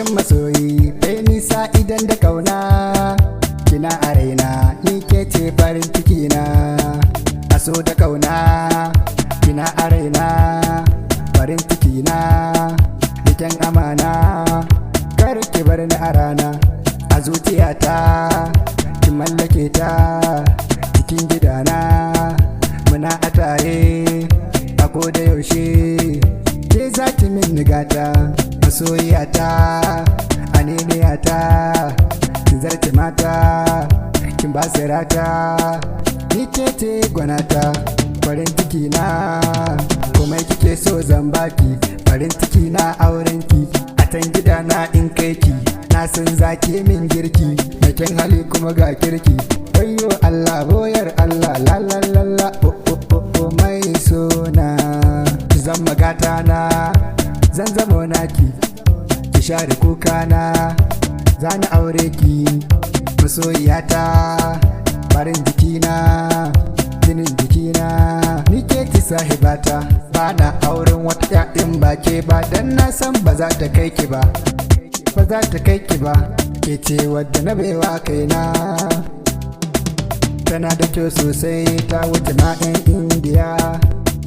garin masoyi bai nisa idan da kauna, kina a raina ni ke ce farin ciki na. Aso da kauna kina a raina farin ciki na, riken amana kar ki bar ni a rana. A zuciyata ki mallake ta, cikin gidana muna a tare a koda yaushe. Ke za ki min nigata masoyiyata, aneniyata, kin zarce mata, kin basirata, ni ce ce gwanata. Farin ciki na komai kike so zan baki, farin ciki na aurenki a tan gidana in kai ki. Na san zaki min girki mai kyan hali kuma ga kirki. Wayyo Allah boyar Allah la la la la oh oh oh oh mai sona. Ki zan magata na zan zamo naki, ki share kuka na zani aure ki. Masoyiyata farin jikina jinin jikina, ni ke ki sahibata. Bana auren wata in ba ke ba, dan na san ba za ta kai ki ba, ba za ta kai ki ba. Ke ce wadda na baiwa kaina, tana da kyau sosai ta wuce ma 'yan indiya.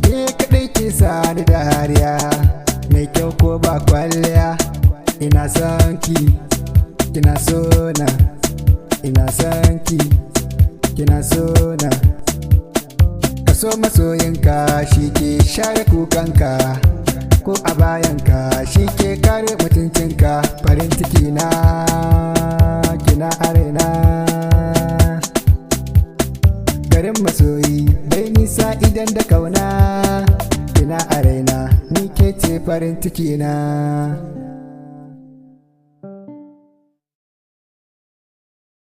Ke kaɗai ki sani da hariya, mai kyau ko ba kwalliya. Ina son ki kina so na, ina son ki kina so na. Kaso masoyinka shi ke share kukanka, ko a bayanka shi ke kare mutuncinka. Farin ciki na kina arena, garin masoyi bai nisa idan da kauna, kina arena ni ke ce farin ciki na.